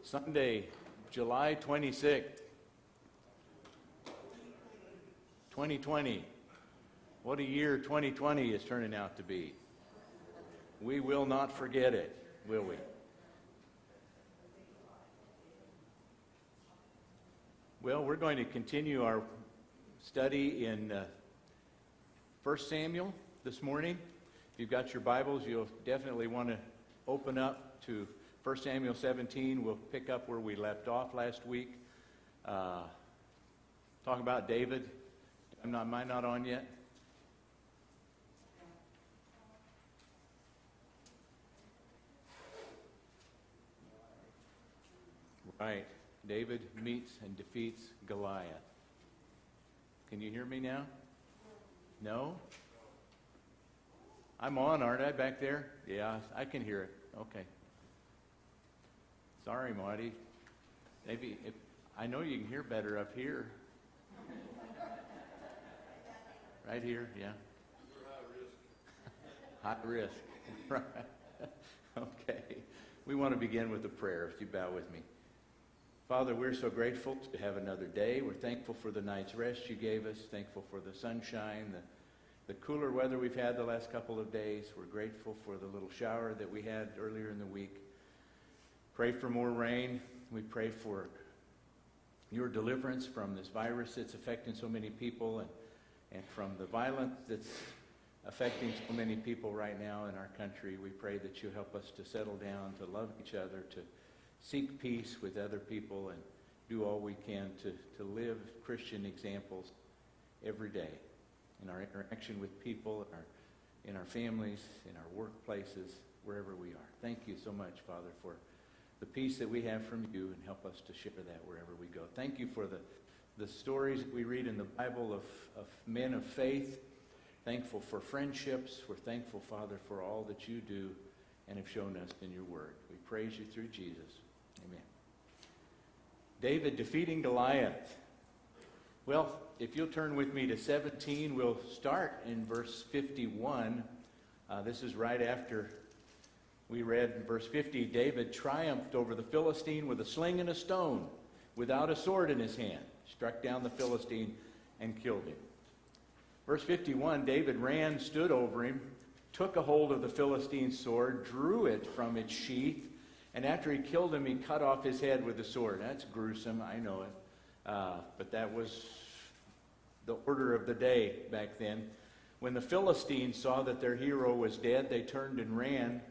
Sunday, July 26th, 2020. What a year 2020 is turning out to be. We will not forget it, will we? Well, we're going to continue our study in 1 Samuel this morning. If you've got your Bibles, you'll definitely want to open up to 1 Samuel 17. We'll pick up where we left off last week. Talking about David. Am I not on yet? Right. David meets and defeats Goliath. Can you hear me now? No? I'm on, aren't I, back there? Yeah, I can hear it. Okay. Sorry, Marty. Maybe I know you can hear better up here. Right here, yeah. High risk. Right. Okay. We want to begin with a prayer, if you bow with me. Father, we're so grateful to have another day. We're thankful for the night's rest you gave us, thankful for the sunshine, the cooler weather we've had the last couple of days. We're grateful for the little shower that we had earlier in the week. Pray for more rain. We pray for your deliverance from this virus that's affecting so many people and from the violence that's affecting so many people right now in our country. We pray that you help us to settle down, to love each other, to seek peace with other people, and do all we can to live Christian examples every day in our interaction with people, in our families, in our workplaces, wherever we are. Thank you so much, Father, for the peace that we have from you, and help us to share that wherever we go. Thank you for the stories that we read in the Bible of men of faith. Thankful for friendships. We're thankful, Father, for all that you do and have shown us in your word. We praise you through Jesus. Amen. David defeating Goliath. Well, if you'll turn with me to 17, we'll start in verse 51. This is right after we read in verse 50, David triumphed over the Philistine with a sling and a stone, without a sword in his hand, struck down the Philistine and killed him. Verse 51, David ran, stood over him, took a hold of the Philistine's sword, drew it from its sheath, and after he killed him, he cut off his head with the sword. That's gruesome, I know it. But that was the order of the day back then. When the Philistines saw that their hero was dead, they turned and ran.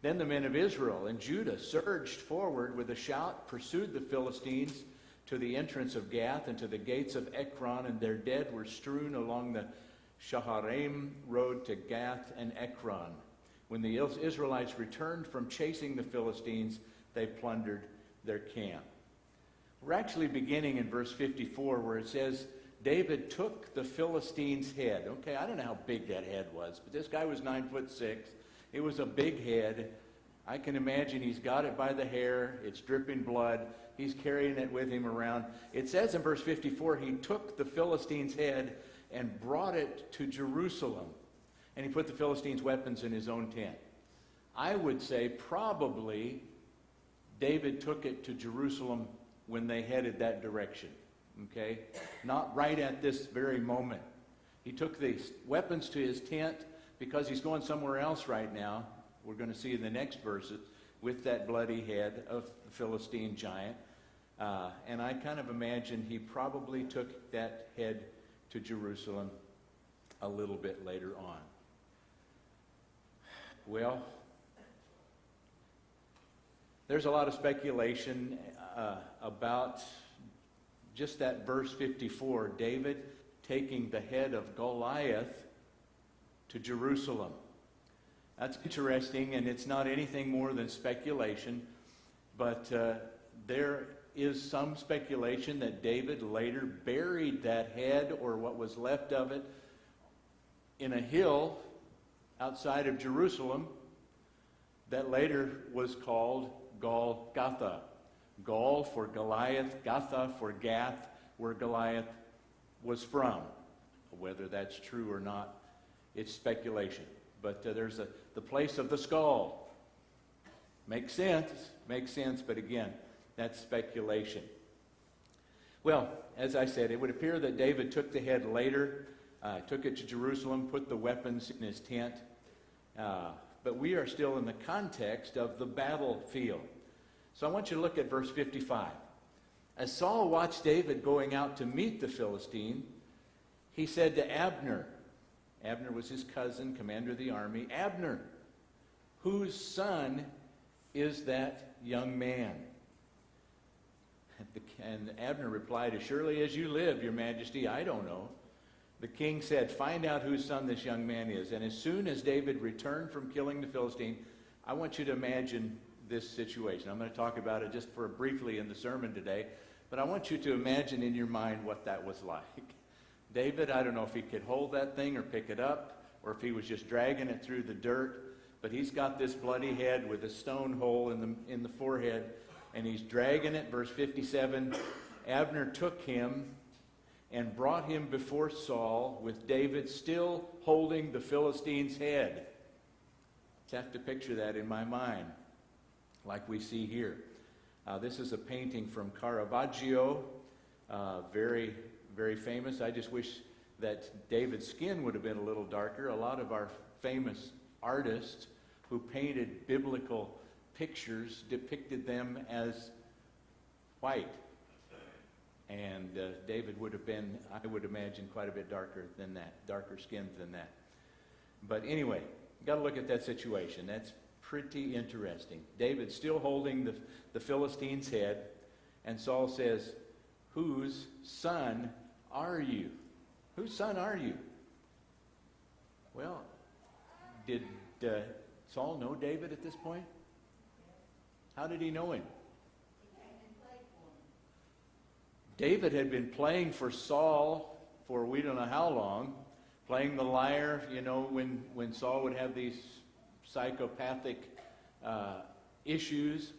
Then the men of Israel and Judah surged forward with a shout, pursued the Philistines to the entrance of Gath and to the gates of Ekron, and their dead were strewn along the Shaharaim road to Gath and Ekron. When the Israelites returned from chasing the Philistines, they plundered their camp. We're actually beginning in verse 54 where it says, David took the Philistine's head. Okay, I don't know how big that head was, but this guy was 9'6". It was a big head. I can imagine he's got it by the hair. It's dripping blood. He's carrying it with him around. It says in verse 54, he took the Philistine's head and brought it to Jerusalem. And he put the Philistines' weapons in his own tent. I would say probably David took it to Jerusalem when they headed that direction. Okay? Not right at this very moment. He took the weapons to his tent because he's going somewhere else right now. We're going to see in the next verses with that bloody head of the Philistine giant. And I kind of imagine he probably took that head to Jerusalem a little bit later on. Well, there's a lot of speculation about just that verse 54, David taking the head of Goliath to Jerusalem. That's interesting, and it's not anything more than speculation, but there is some speculation that David later buried that head, or what was left of it, in a hill outside of Jerusalem that later was called Golgotha. Gol for Goliath, Gotha for Gath, where Goliath was from. Whether that's true or not, it's speculation. But there's the place of the skull. Makes sense, but again, That's speculation. Well, as I said, it would appear that David took the head later, took it to Jerusalem, put the weapons in his tent. But we are still in the context of the battlefield. So I want you to look at verse 55. As Saul watched David going out to meet the Philistine, he said to Abner was his cousin, commander of the army, Abner, whose son is that young man? And Abner replied, as surely as you live, your majesty, I don't know. The king said, find out whose son this young man is. And as soon as David returned from killing the Philistine, I want you to imagine this situation. I'm going to talk about it just briefly in the sermon today, but I want you to imagine in your mind what that was like. David, I don't know if he could hold that thing or pick it up, or if he was just dragging it through the dirt, but he's got this bloody head with a stone hole in the forehead, and he's dragging it. Verse 57, Abner took him and brought him before Saul, with David still holding the Philistine's head. Just have to picture that in my mind, like we see here. This is a painting from Caravaggio, very, very famous. I just wish that David's skin would have been a little darker. A lot of our famous artists who painted biblical pictures depicted them as white. And David would have been, I would imagine, quite a bit darker than that, darker skinned than that. But anyway, you've got to look at that situation. That's pretty interesting. David's still holding the Philistine's head, and Saul says, whose son are you? Whose son are you? Well, did Saul know David at this point? How did he know him? David had been playing for Saul for we don't know how long, playing the lyre, when Saul would have these psychopathic issues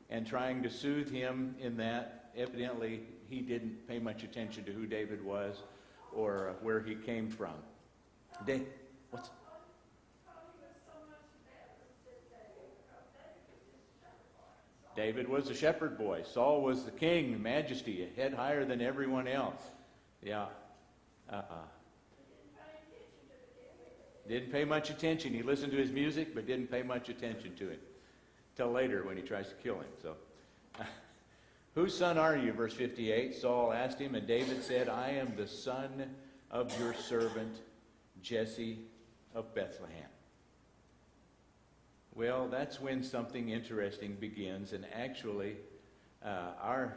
and trying to soothe him in that. Evidently, he didn't pay much attention to who David was or where he came from. What's... David was a shepherd boy. Saul was the king, the majesty, a head higher than everyone else. Yeah. Didn't pay much attention. He listened to his music, but didn't pay much attention to him. Till later when he tries to kill him. So, whose son are you? Verse 58. Saul asked him, and David said, I am the son of your servant Jesse of Bethlehem. Well, that's when something interesting begins. And actually, our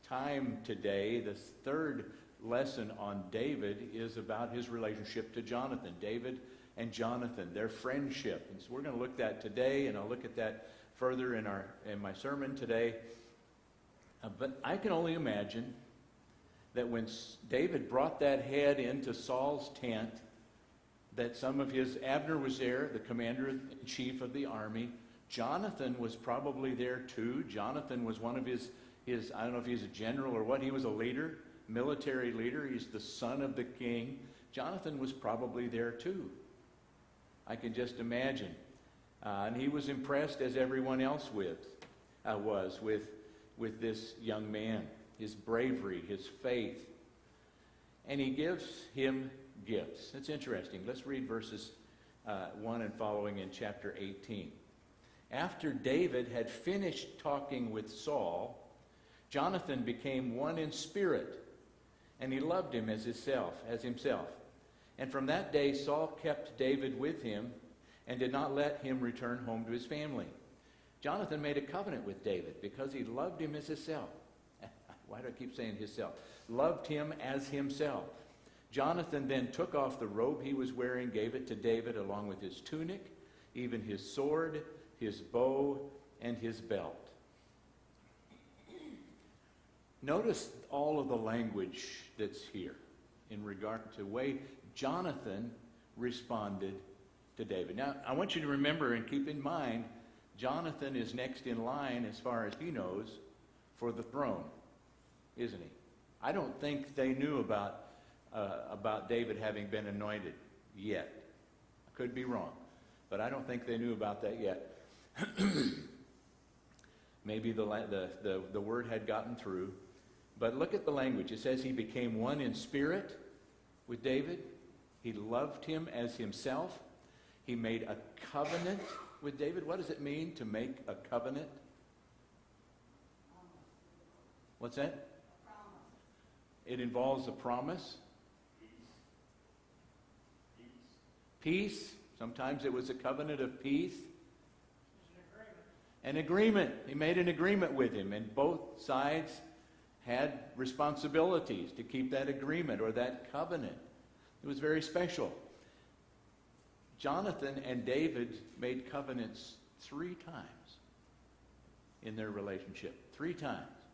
time today, the third lesson on David is about his relationship to Jonathan. David and Jonathan, their friendship. And so we're going to look at that today, and I'll look at that further in my sermon today. But I can only imagine that when David brought that head into Saul's tent, that some of Abner was there, the commander-in-chief of the army. Jonathan was probably there too. Jonathan was one of his, I don't know if he's a general or what, he was a leader, military leader. He's the son of the king. Jonathan was probably there too. I can just imagine. And he was impressed, as everyone else was with this young man, his bravery, his faith. And he gives him gifts. It's interesting. Let's read verses 1 and following in chapter 18. After David had finished talking with Saul, Jonathan became one in spirit, and he loved him as himself. And from that day Saul kept David with him and did not let him return home to his family. Jonathan made a covenant with David because he loved him as himself. Why do I keep saying himself? Loved him as himself. Jonathan then took off the robe he was wearing, gave it to David along with his tunic, even his sword, his bow, and his belt. Notice all of the language that's here in regard to the way Jonathan responded to David. Now, I want you to remember and keep in mind, Jonathan is next in line, as far as he knows, for the throne, isn't he? I don't think they knew about David having been anointed yet. I could be wrong, but I don't think they knew about that yet. Maybe the word had gotten through. But look at the language. It says he became one in spirit with David. He loved him as himself. He made a covenant with David. What does it mean to make a covenant? What's that? It involves a promise. Peace. Sometimes it was a covenant of peace. An agreement. He made an agreement with him, and both sides had responsibilities to keep that agreement or that covenant. It was very special. Jonathan and David made covenants 3 times in their relationship. 3 times.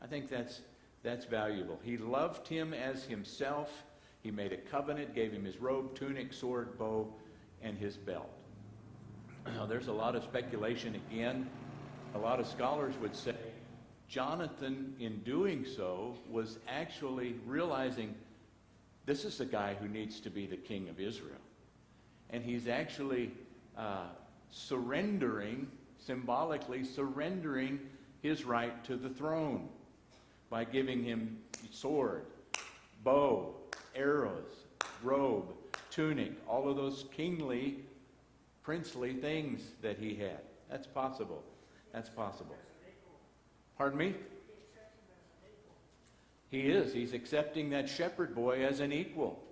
I think that's valuable. He loved him as himself. He made a covenant, gave him his robe, tunic, sword, bow, and his belt. Now, there's a lot of speculation again. A lot of scholars would say Jonathan, in doing so, was actually realizing this is the guy who needs to be the king of Israel. And he's actually symbolically surrendering his right to the throne by giving him sword, bow, arrows, robe, tunic, all of those kingly, princely things that he had. That's possible. That's possible. Pardon me? He is. He's accepting that shepherd boy as an equal.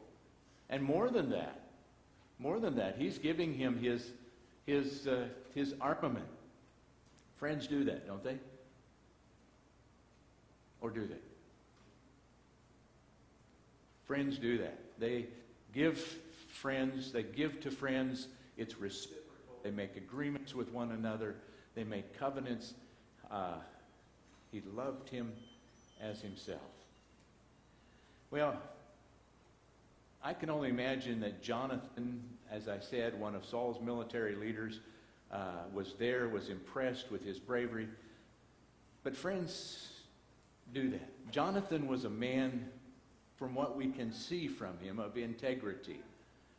And more than that, he's giving him his armament. Friends do that, don't they? Or do they? Friends do that. They give to friends. It's reciprocal. They make agreements with one another. They make covenants. He loved him as himself. Well, I can only imagine that Jonathan, as I said, one of Saul's military leaders, was impressed with his bravery. But friends do that. Jonathan was a man, from what we can see from him, of integrity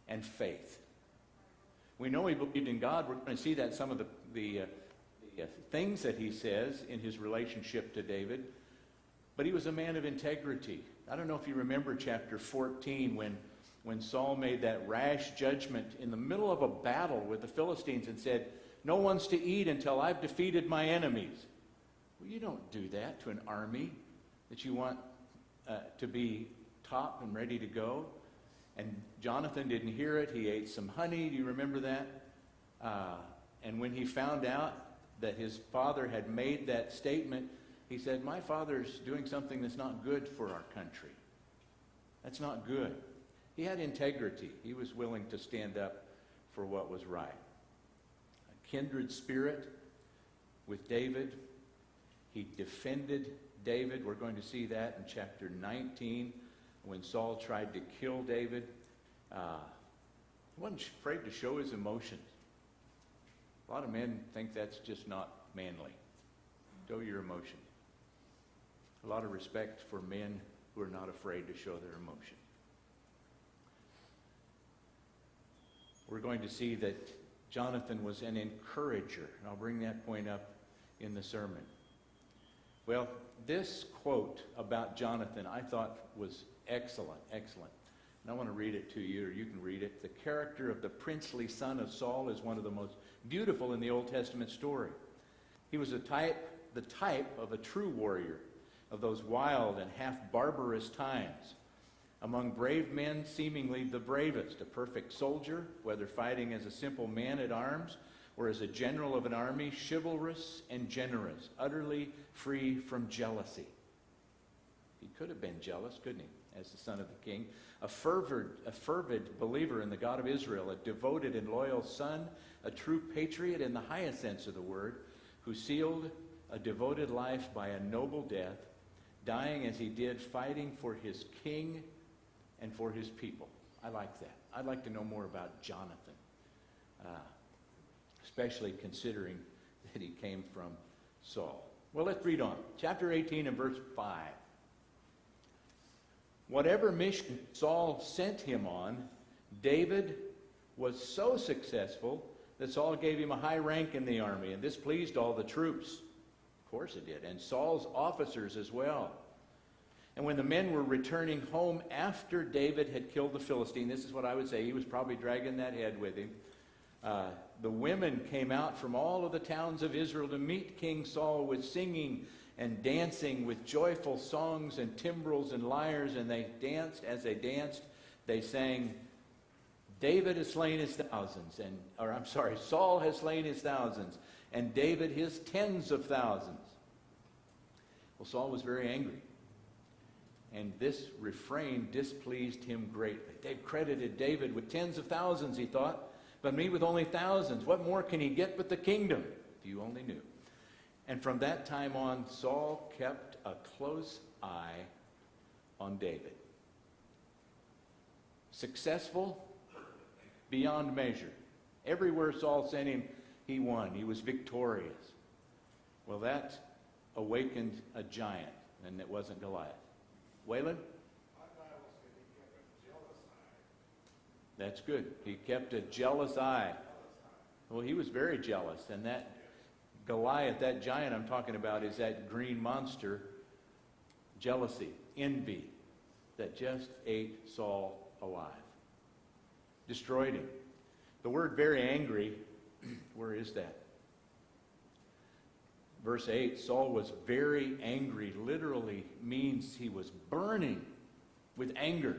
and faith. We know he believed in God. We're going to see that some of the things that he says in his relationship to David. But he was a man of integrity. I don't know if you remember chapter 14 when Saul made that rash judgment in the middle of a battle with the Philistines and said, "No one's to eat until I've defeated my enemies." Well, you don't do that to an army that you want to be top and ready to go. And Jonathan didn't hear it. He ate some honey. Do you remember that? And when he found out that his father had made that statement, he said, "My father's doing something that's not good for our country. That's not good." He had integrity. He was willing to stand up for what was right. A kindred spirit with David. He defended David. We're going to see that in chapter 19 when Saul tried to kill David. He wasn't afraid to show his emotions. A lot of men think that's just not manly. Show your emotions. A lot of respect for men who are not afraid to show their emotion. We're going to see that Jonathan was an encourager, and I'll bring that point up in the sermon. Well, this quote about Jonathan I thought was excellent. And I want to read it to you, or you can read it. "The character of the princely son of Saul is one of the most beautiful in the Old Testament story. He was the type of a true warrior of those wild and half-barbarous times. Among brave men, seemingly the bravest, a perfect soldier, whether fighting as a simple man-at-arms or as a general of an army, chivalrous and generous, utterly free from jealousy." He could have been jealous, couldn't he, as the son of the king? A fervent believer in the God of Israel, a devoted and loyal son, a true patriot in the highest sense of the word, who sealed a devoted life by a noble death, dying as he did, fighting for his king and for his people. I like that. I'd like to know more about Jonathan, especially considering that he came from Saul. Well, let's read on. Chapter 18 and verse 5. "Whatever mission Saul sent him on, David was so successful that Saul gave him a high rank in the army, and this pleased all the troops. course it did. And Saul's officers as well. And when the men were returning home after David had killed the Philistine, this is what I would say, he was probably dragging that head with him. The women came out from all of the towns of Israel to meet King Saul with singing and dancing, with joyful songs and timbrels and lyres. And they danced. As they danced, they sang, David has slain his thousands, Saul has slain his thousands, and David his tens of thousands. Well, Saul was very angry. And this refrain displeased him greatly. They've credited David with tens of thousands, he thought, but me with only thousands. What more can he get but the kingdom? If you only knew. And from that time on, Saul kept a close eye on David. Successful beyond measure. Everywhere Saul sent him, he won. He was victorious. Well, that awakened a giant, and it wasn't Goliath. Waylon? That's good. He kept a jealous eye. Well, he was very jealous. And that Goliath, that giant I'm talking about, is that green monster, jealousy, envy, that just ate Saul alive. Destroyed him. The word very angry, where is that? Verse 8, Saul was very angry, literally means he was burning with anger.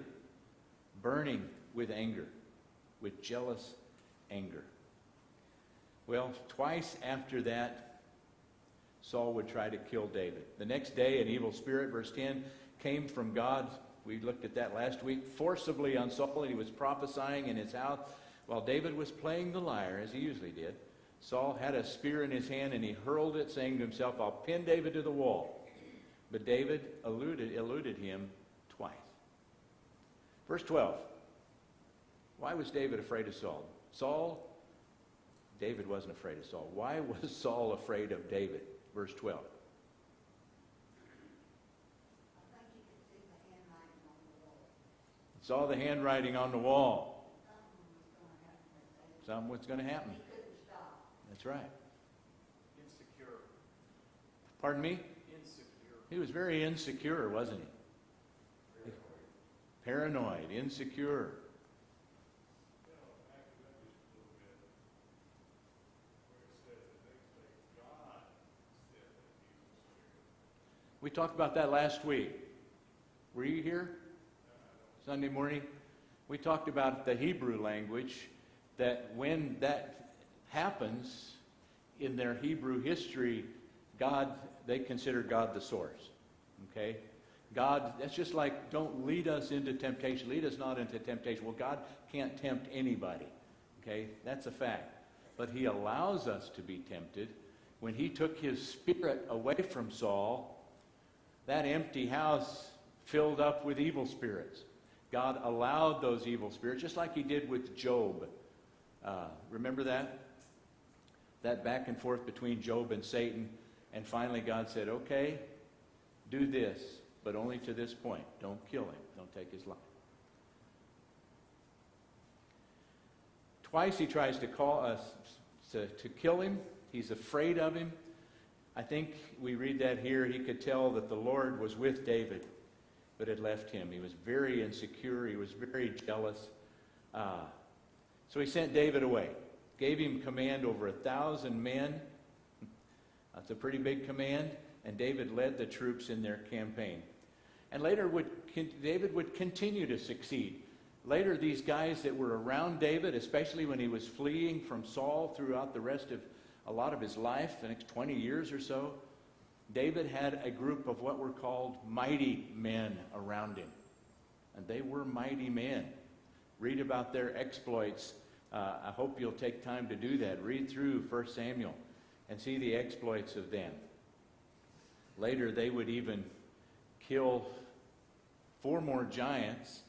Burning with anger. With jealous anger. Well, twice after that, Saul would try to kill David. The next day, an evil spirit, verse 10, came from God. We looked at that last week. Forcibly on Saul, and he was prophesying in his house while David was playing the lyre, as he usually did. Saul had a spear in his hand, and he hurled it, saying to himself, I'll pin David to the wall. But David eluded him twice. Verse 12. Why was David afraid of Saul? David wasn't afraid of Saul. Why was Saul afraid of David? Verse 12. Saw the handwriting on the wall. Something was going to happen. That's right. Insecure. Pardon me? Insecure. He was very insecure, wasn't he? Paranoid, insecure. We talked about that last week. Were you here? Sunday morning? We talked about the Hebrew language, that when that happens in their Hebrew history, they consider God the source. Okay? God, that's just like, don't lead us into temptation. Lead us not into temptation. Well, God can't tempt anybody. Okay? That's a fact. But he allows us to be tempted. When he took his spirit away from Saul, that empty house filled up with evil spirits. God allowed those evil spirits, just like he did with Job. Remember that? That back and forth between Job and Satan. And finally God said, okay, do this, but only to this point. Don't kill him. Don't take his life. Twice he tries to call us to kill him. He's afraid of him. I think we read that here. He could tell that the Lord was with David, but had left him. He was very insecure. He was very jealous. So he sent David away. Gave him command over 1,000 men. That's a pretty big command. And David led the troops in their campaign. And later David would continue to succeed. Later, these guys that were around David, especially when he was fleeing from Saul throughout the rest of a lot of his life, the next 20 years or so, David had a group of what were called mighty men around him. And they were mighty men. Read about their exploits. I hope you'll take time to do that. Read through 1 Samuel and see the exploits of them. Later, they would even kill 4 more giants,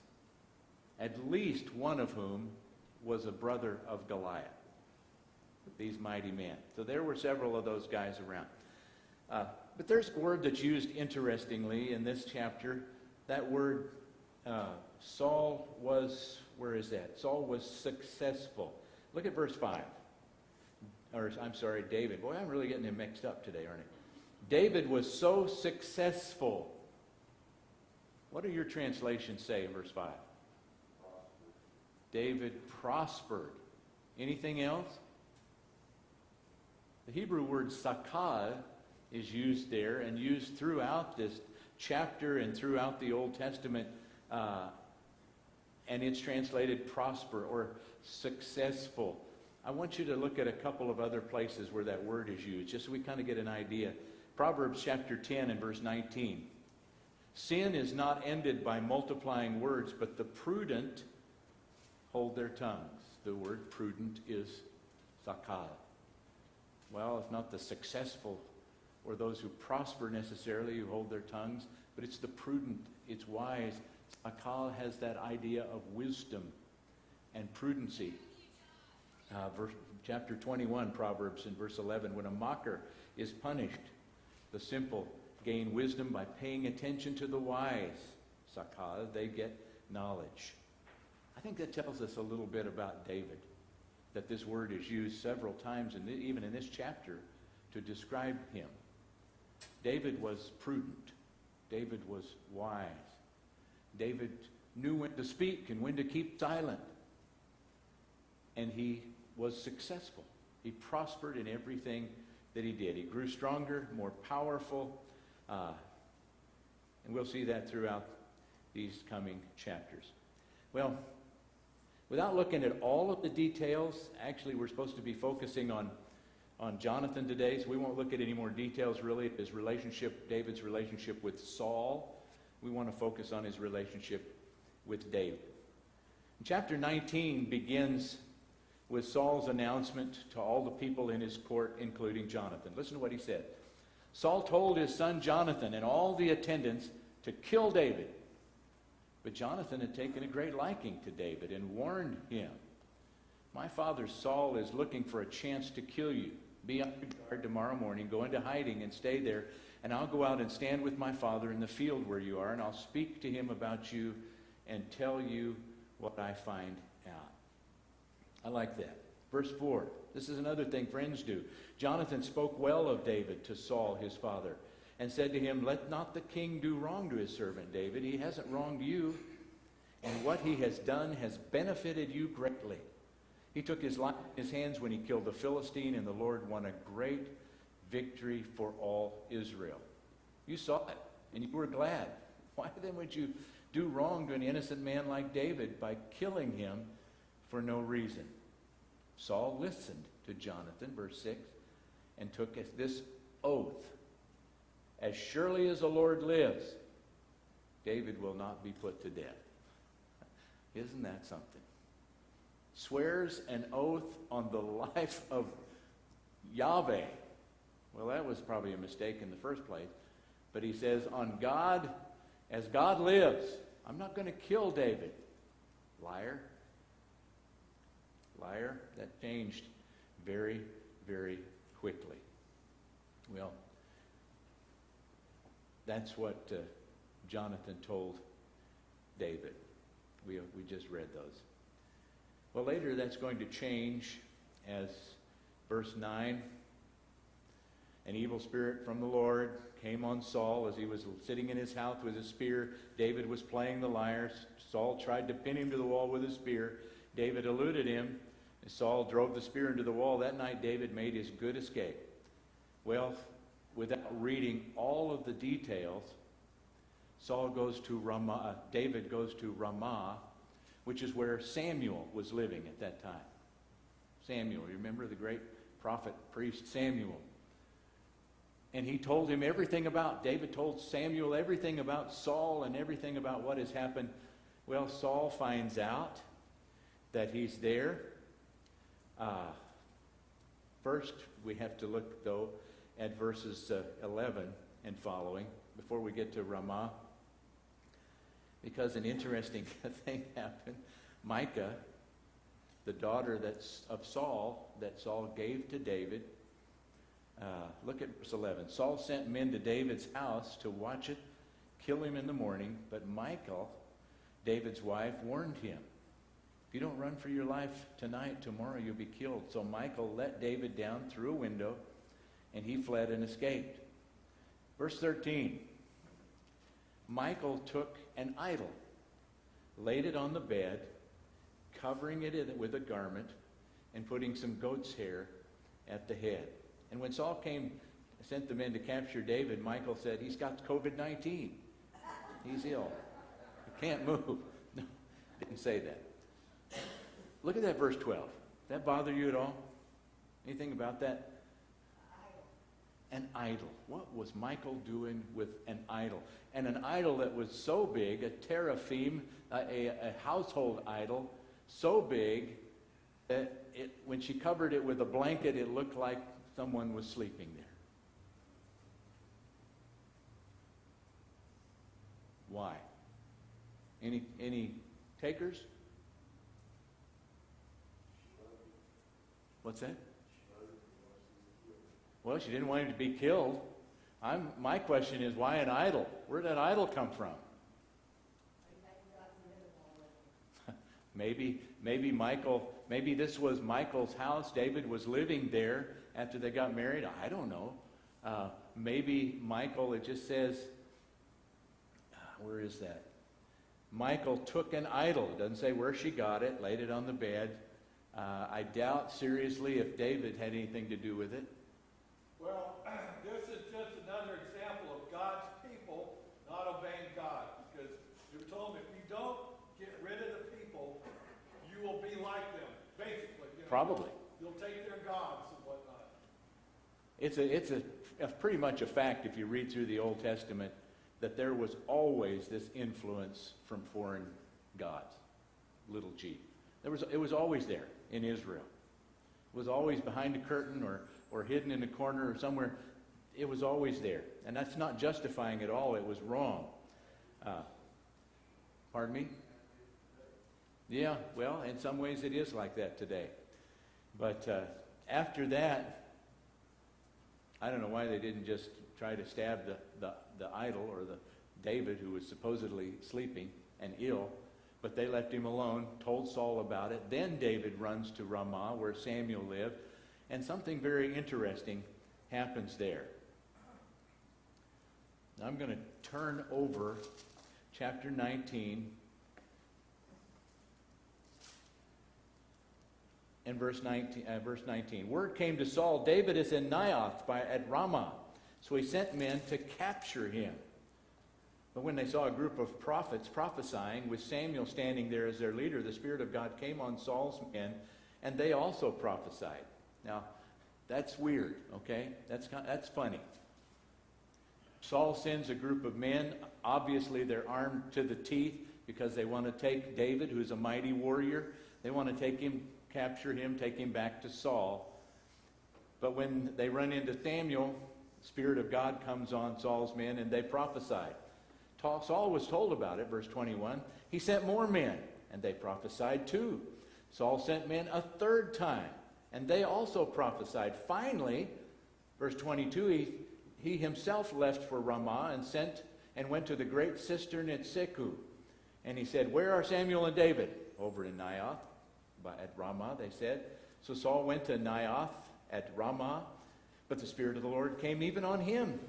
at least one of whom was a brother of Goliath. These mighty men. So there were several of those guys around. But there's a word that's used interestingly in this chapter. That word, Saul was, where is that? Saul was successful. Look at verse 5. Or, I'm sorry, David. Boy, I'm really getting him mixed up today, aren't I? David was so successful. What do your translations say in verse 5? David prospered. Anything else? The Hebrew word sakah is used there and used throughout this chapter and throughout the Old Testament, and it's translated prosper or successful. I want you to look at a couple of other places where that word is used, just so we kind of get an idea. Proverbs chapter 10 and verse 19. Sin is not ended by multiplying words, but the prudent hold their tongues. The word prudent is sakah. Well, it's not the successful or those who prosper necessarily who hold their tongues, but it's the prudent, it's wise. Sakah has that idea of wisdom and prudency. Chapter 21, Proverbs, in verse 11, when a mocker is punished, the simple gain wisdom by paying attention to the wise. Sakah, they get knowledge. I think that tells us a little bit about David, that this word is used several times, even in this chapter, to describe him. David was prudent. David was wise. David knew when to speak and when to keep silent. And he was successful. He prospered in everything that he did. He grew stronger, more powerful. And we'll see that throughout these coming chapters. Well, without looking at all of the details, actually we're supposed to be focusing on Jonathan today, so we won't look at any more details really. His relationship, David's relationship with Saul. We want to focus on his relationship with David. Chapter 19 begins with Saul's announcement to all the people in his court, including Jonathan. Listen to what he said. Saul told his son Jonathan and all the attendants to kill David. But Jonathan had taken a great liking to David and warned him, my father Saul is looking for a chance to kill you. Be on your guard tomorrow morning, go into hiding and stay there, and I'll go out and stand with my father in the field where you are, and I'll speak to him about you and tell you what I find out. I like that. Verse 4. This is another thing friends do. Jonathan spoke well of David to Saul, his father, and said to him, let not the king do wrong to his servant David. He hasn't wronged you, and what he has done has benefited you greatly. He took his life in his hands when he killed the Philistine, and the Lord won a great victory for all Israel. You saw it, and you were glad. Why then would you do wrong to an innocent man like David by killing him for no reason? Saul listened to Jonathan, verse 6, and took this oath. As surely as the Lord lives, David will not be put to death. Isn't that something? Swears an oath on the life of Yahweh. Well, that was probably a mistake in the first place. But he says, on God, as God lives, I'm not going to kill David. Liar. Liar. That changed very, very quickly. Well, that's what Jonathan told David. We just read those. Well, later that's going to change as verse 9, an evil spirit from the Lord came on Saul as he was sitting in his house with his spear. David was playing the lyre. Saul tried to pin him to the wall with a spear. David eluded him. And Saul drove the spear into the wall. That night David made his good escape. Well, without reading all of the details, David goes to Ramah, which is where Samuel was living at that time. Samuel, you remember the great prophet, priest Samuel. And he told him everything about, David told Samuel everything about Saul and everything about what has happened. Well, Saul finds out that he's there. First, we have to look, though, at verses 11 and following before we get to Ramah. Because an interesting thing happened. Micah, the daughter of Saul, that Saul gave to David. Look at verse 11. Saul sent men to David's house to watch it, kill him in the morning. But Michal, David's wife, warned him. If you don't run for your life tonight, tomorrow you'll be killed. So Michal let David down through a window, and he fled and escaped. Verse 13. Michal took an idol, laid it on the bed, covering it with a garment, and putting some goat's hair at the head. And when Saul sent the men to capture David, Michal said, he's got COVID-19. He's ill. He can't move. No, didn't say that. Look at that verse 12. That bother you at all? Anything about that? An idol. What was Michal doing with an idol? And an idol that was so big, a teraphim, a household idol, so big that when she covered it with a blanket, it looked like someone was sleeping there. Why? Any takers? What's that? Well, she didn't want him to be killed. My question is, why an idol? Where did that idol come from? Maybe this was Michal's house. David was living there after they got married. I don't know. Maybe Michal, it just says, where is that? Michal took an idol. It doesn't say where she got it, laid it on the bed. I doubt seriously if David had anything to do with it. Well, this is just another example of God's people not obeying God. Because you told them, if you don't get rid of the people, you will be like them, basically. Probably. You'll take their gods and whatnot. It's pretty much a fact if you read through the Old Testament that there was always this influence from foreign gods, little g. It was always there in Israel. It was always behind a curtain or hidden in a corner or somewhere. It was always there. And that's not justifying it all. It was wrong. Pardon me? Yeah, well, in some ways it is like that today. But after that, I don't know why they didn't just try to stab the idol or the David, who was supposedly sleeping and ill. But they left him alone, told Saul about it. Then David runs to Ramah, where Samuel lived. And something very interesting happens there. Now I'm going to turn over chapter 19 and verse 19. Word came to Saul, David is in Naioth at Ramah. So he sent men to capture him. But when they saw a group of prophets prophesying, with Samuel standing there as their leader, the Spirit of God came on Saul's men, and they also prophesied. Now, that's weird, okay? That's funny. Saul sends a group of men. Obviously, they're armed to the teeth because they want to take David, who's a mighty warrior. They want to take him, capture him, take him back to Saul. But when they run into Samuel, the Spirit of God comes on Saul's men, and they prophesied. Saul was told about it, verse 21. He sent more men, and they prophesied too. Saul sent men a third time, and they also prophesied. Finally, verse 22, he himself left for Ramah and went to the great cistern at Seku. And he said, where are Samuel and David? Over in Naioth, at Ramah, they said. So Saul went to Naioth at Ramah, but the Spirit of the Lord came even on him.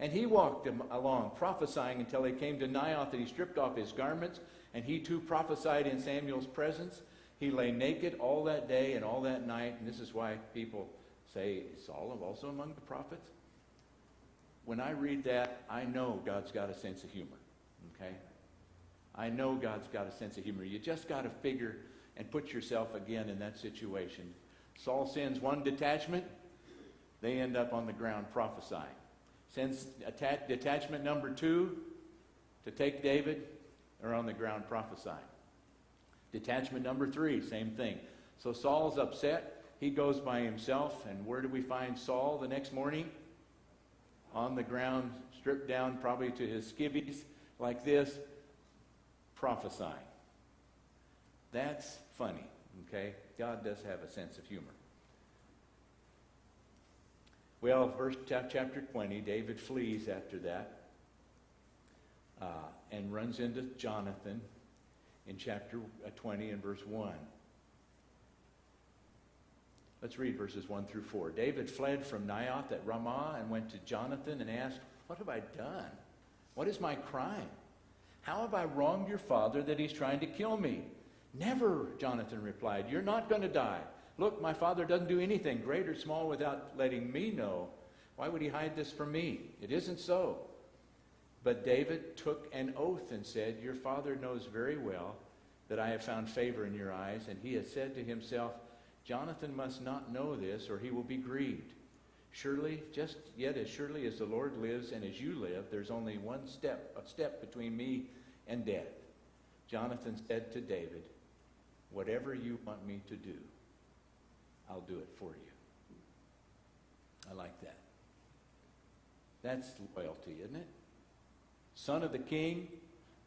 And he walked along, prophesying until he came to Naioth, and he stripped off his garments, and he too prophesied in Samuel's presence. He lay naked all that day and all that night, and this is why people say, is Saul also among the prophets? When I read that, I know God's got a sense of humor, okay? I know God's got a sense of humor. You just got to figure and put yourself again in that situation. Saul sends one detachment, they end up on the ground prophesying. Sends detachment number 2 to take David, are on the ground prophesying. Detachment number 3, same thing. So Saul's upset. He goes by himself. And where do we find Saul the next morning? On the ground, stripped down probably to his skivvies, like this, prophesying. That's funny, okay? God does have a sense of humor. Well, chapter 20, David flees after that and runs into Jonathan in chapter 20 and verse 1. Let's read verses 1 through 4. David fled from Naioth at Ramah and went to Jonathan and asked, What have I done? What is my crime? How have I wronged your father that he's trying to kill me? Never, Jonathan replied. You're not going to die. Look, my father doesn't do anything, great or small, without letting me know. Why would he hide this from me? It isn't so. But David took an oath and said, your father knows very well that I have found favor in your eyes, and he has said to himself, Jonathan must not know this, or he will be grieved. Surely, just yet as surely as the Lord lives and as you live, there's only a step between me and death. Jonathan said to David, whatever you want me to do, I'll do it for you. I like that. That's loyalty, isn't it? Son of the king,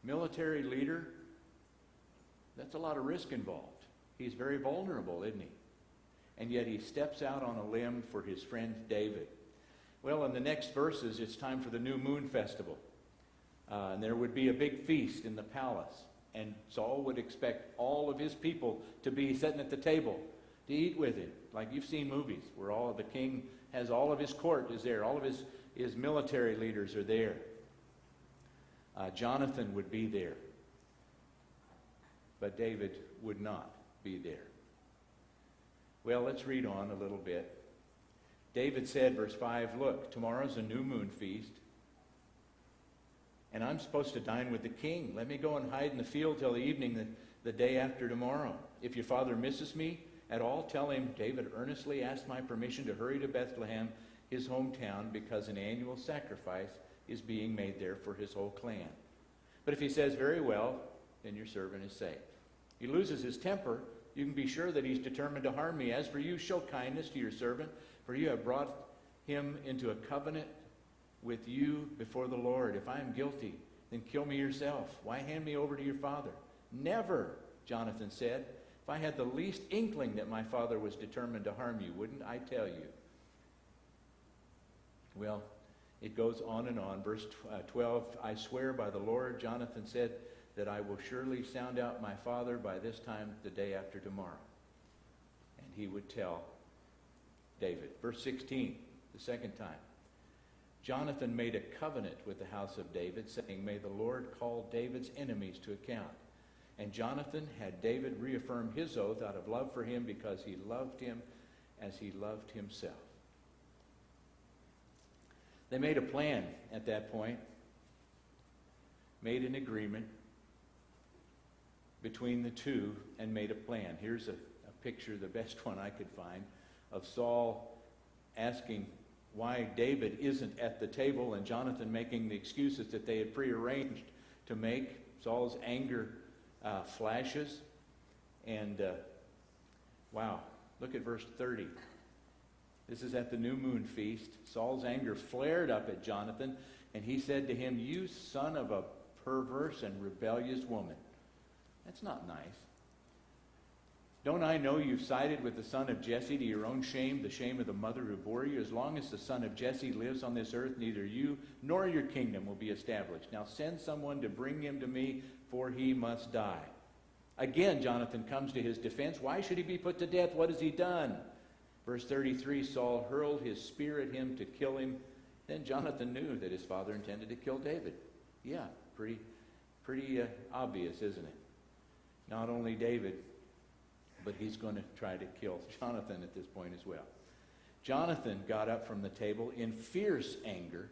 military leader. That's a lot of risk involved. He's very vulnerable, isn't he? And yet he steps out on a limb for his friend David. Well, in the next verses, it's time for the new moon festival. And there would be a big feast in the palace. And Saul would expect all of his people to be sitting at the table to eat with him. Like you've seen movies where all of the king has all of his court is there. All of his military leaders are there. Jonathan would be there. But David would not be there. Well, let's read on a little bit. David said, verse 5, look, tomorrow's a new moon feast, and I'm supposed to dine with the king. Let me go and hide in the field till the evening the day after tomorrow. If your father misses me at all, tell him David earnestly asked my permission to hurry to Bethlehem, his hometown, because an annual sacrifice is being made there for his whole clan. But if he says, very well, then your servant is safe. He loses his temper, you can be sure that he's determined to harm me. As for you, show kindness to your servant, for you have brought him into a covenant with you before the Lord. If I am guilty, then kill me yourself. Why hand me over to your father? Never, Jonathan said. If I had the least inkling that my father was determined to harm you, wouldn't I tell you? Well, it goes on and on. Verse 12, I swear by the Lord, Jonathan said, that I will surely sound out my father by this time the day after tomorrow. And he would tell David. Verse 16, the second time. Jonathan made a covenant with the house of David, saying, may the Lord call David's enemies to account. And Jonathan had David reaffirm his oath out of love for him, because he loved him as he loved himself. They made a plan at that point, made an agreement between the two, and made a plan. Here's a picture, the best one I could find, of Saul asking why David isn't at the table, and Jonathan making the excuses that they had prearranged to make. Saul's anger flashes, and wow, look at verse 30. This is at the new moon feast. Saul's anger flared up at Jonathan, and he said to him, you son of a perverse and rebellious woman. That's not nice. Don't I know you've sided with the son of Jesse to your own shame, the shame of the mother who bore you? As long as the son of Jesse lives on this earth, neither you nor your kingdom will be established. Now send someone to bring him to me, for he must die. Again, Jonathan comes to his defense. Why should he be put to death? What has he done? Verse 33, Saul hurled his spear at him to kill him. Then Jonathan knew that his father intended to kill David. Yeah, pretty obvious, isn't it? Not only David, but he's going to try to kill Jonathan at this point as well. Jonathan got up from the table in fierce anger.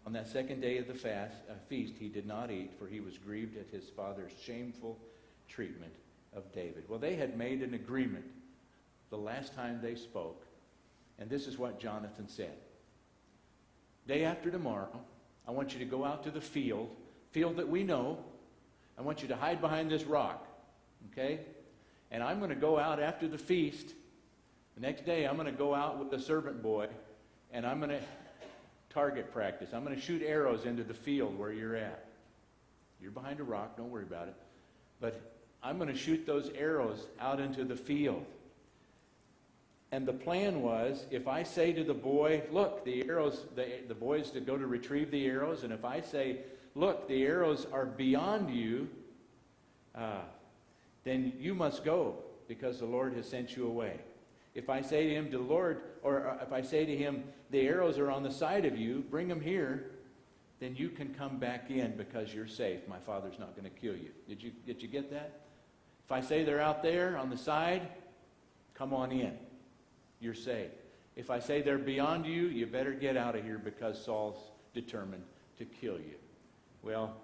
On that second day of the feast, he did not eat, for he was grieved at his father's shameful treatment of David. Well, they had made an agreement the last time they spoke, and this is what Jonathan said. Day after tomorrow, I want you to go out to the field that we know. I want you to hide behind this rock, okay? And I'm going to go out after the feast. The next day, I'm going to go out with the servant boy, and I'm going to target practice. I'm going to shoot arrows into the field where you're at. You're behind a rock, don't worry about it. But I'm going to shoot those arrows out into the field. And the plan was, if I say to the boy, look, the arrows, the boy's to go to retrieve the arrows, and if I say, look, the arrows are beyond you, then you must go, because the Lord has sent you away. If I say to him, if I say to him, the arrows are on the side of you, bring them here, then you can come back in because you're safe. My Father's not going to kill you. Did you get that? If I say they're out there on the side, come on in. You're safe. If I say they're beyond you, you better get out of here because Saul's determined to kill you. Well,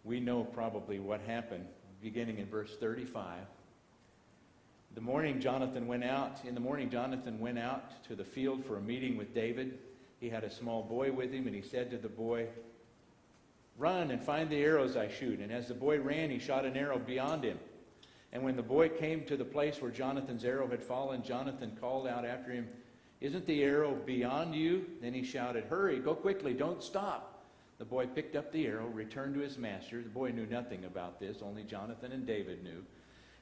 we know probably what happened beginning in verse 35. In the morning, Jonathan went out to the field for a meeting with David. He had a small boy with him, and he said to the boy, "Run and find the arrows I shoot." And as the boy ran, he shot an arrow beyond him. And when the boy came to the place where Jonathan's arrow had fallen, Jonathan called out after him, "Isn't the arrow beyond you?" Then he shouted, "Hurry, go quickly, don't stop." The boy picked up the arrow, returned to his master. The boy knew nothing about this, only Jonathan and David knew.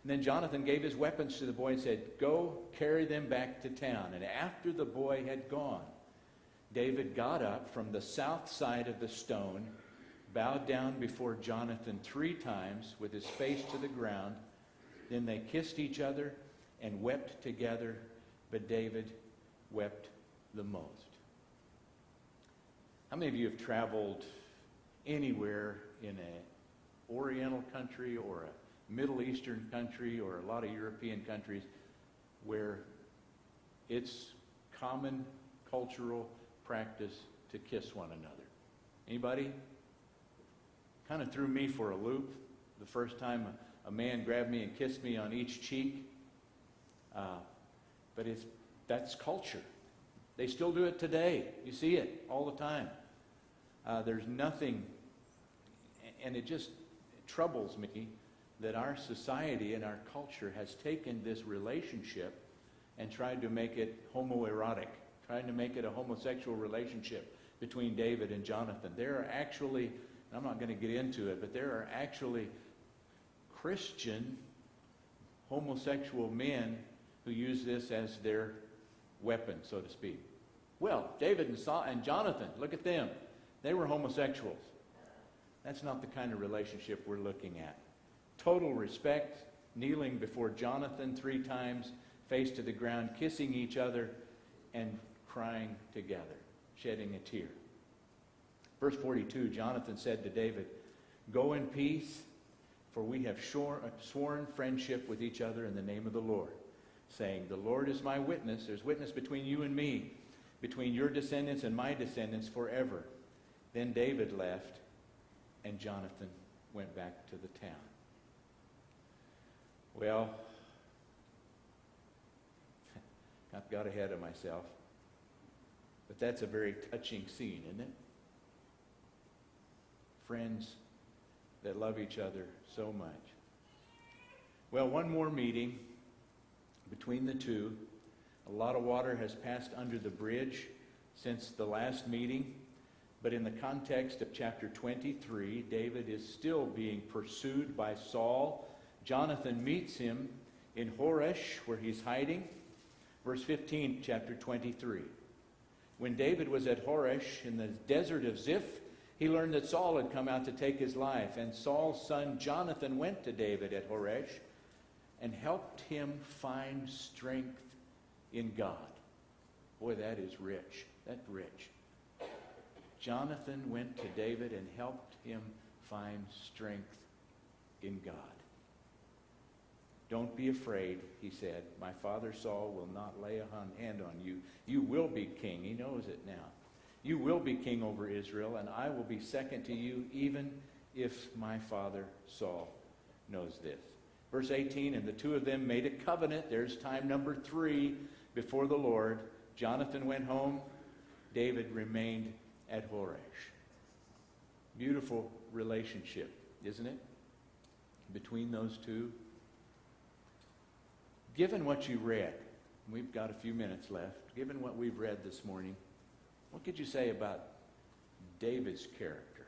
And then Jonathan gave his weapons to the boy and said, "Go carry them back to town." And after the boy had gone, David got up from the south side of the stone, bowed down before Jonathan 3 times with his face to the ground. Then they kissed each other and wept together, but David wept the most. How many of you have traveled anywhere in an Oriental country or a Middle Eastern country or a lot of European countries where it's common cultural practice to kiss one another? Anybody? Kind of threw me for a loop the first time a man grabbed me and kissed me on each cheek. But that's culture. They still do it today. You see it all the time. There's nothing, and it troubles me that our society and our culture has taken this relationship and tried to make it homoerotic, trying to make it a homosexual relationship between David and Jonathan. There are actually, and I'm not going to get into it, but there are actually Christian homosexual men who use this as their weapon, so to speak. Well, David and Jonathan, look at them. They were homosexuals. That's not the kind of relationship we're looking at. Total respect, kneeling before Jonathan 3 times, face to the ground, kissing each other, and crying together, shedding a tear. Verse 42, Jonathan said to David, "Go in peace, for we have sworn friendship with each other in the name of the Lord, saying, 'The Lord is my witness.' There's witness between you and me, between your descendants and my descendants forever." Then David left, and Jonathan went back to the town. Well, I've got ahead of myself. But that's a very touching scene, isn't it? Friends that love each other so much. Well, one more meeting between the two. A lot of water has passed under the bridge since the last meeting. But in the context of chapter 23, David is still being pursued by Saul. Jonathan meets him in Horesh, where he's hiding. Verse 15, chapter 23. When David was at Horesh in the desert of Ziph, he learned that Saul had come out to take his life. And Saul's son Jonathan went to David at Horesh and helped him find strength in God. Boy, that is rich. That's rich. Jonathan went to David and helped him find strength in God. "Don't be afraid," he said. "My father Saul will not lay a hand on you. You will be king." He knows it now. "You will be king over Israel, and I will be second to you, even if my father Saul knows this." Verse 18, and the two of them made a covenant. There's time number 3 before the Lord. Jonathan went home. David remained at Horesh. Beautiful relationship, isn't it? Between those two. Given what you read, we've got a few minutes left. Given what we've read this morning, what could you say about David's character?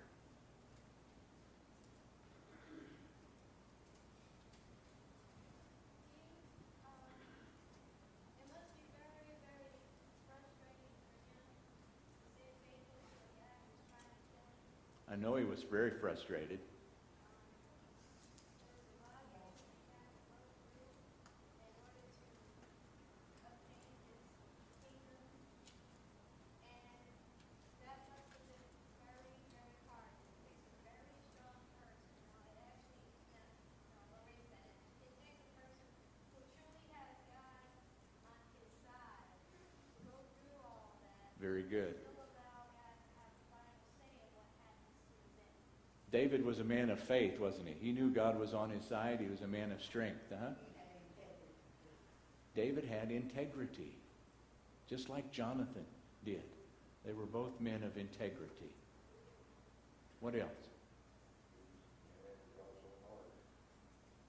It must be very, very frustrating for him to see a faithful to a guy who's trying to kill him. I know he was very frustrated. There's a lot of things that he had to go through in order to obtain his kingdom, and that must have been very Very good. Still allow God to have the final say of what happens to the victim. David was a man of faith, wasn't he? He knew God was on his side. He was a man of strength. David had integrity, just like Jonathan did. They were both men of integrity. What else?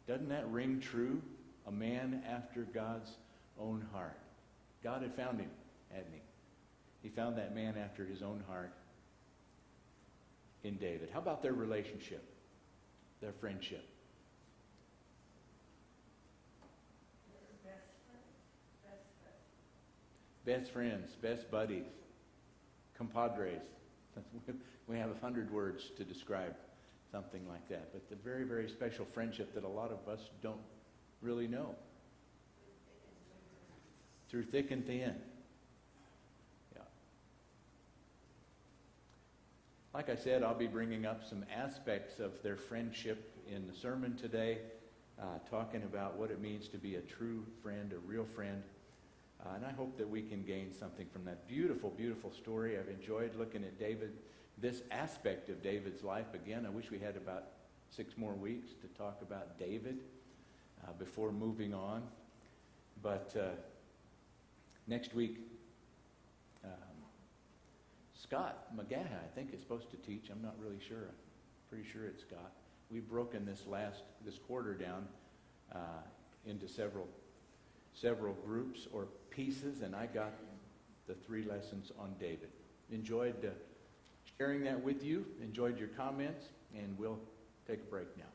Doesn't that ring true? A man after God's own heart. God had found him, hadn't he? He found that man after his own heart in David. How about their relationship, their friendship? Best friends, best buddies, compadres. We have 100 words to describe something like that. But the very, very special friendship that a lot of us don't really know. Through thick and thin. Yeah. Like I said, I'll be bringing up some aspects of their friendship in the sermon today, talking about what it means to be a true friend, a real friend. And I hope that we can gain something from that beautiful, beautiful story. I've enjoyed looking at David, this aspect of David's life. Again, I wish we had about 6 more weeks to talk about David before moving on. But next week, Scott McGaha, I think, is supposed to teach. I'm not really sure. I'm pretty sure it's Scott. We've broken this quarter down into several groups or pieces, and I got the 3 lessons on David. Enjoyed sharing that with you. Enjoyed your comments, and we'll take a break now.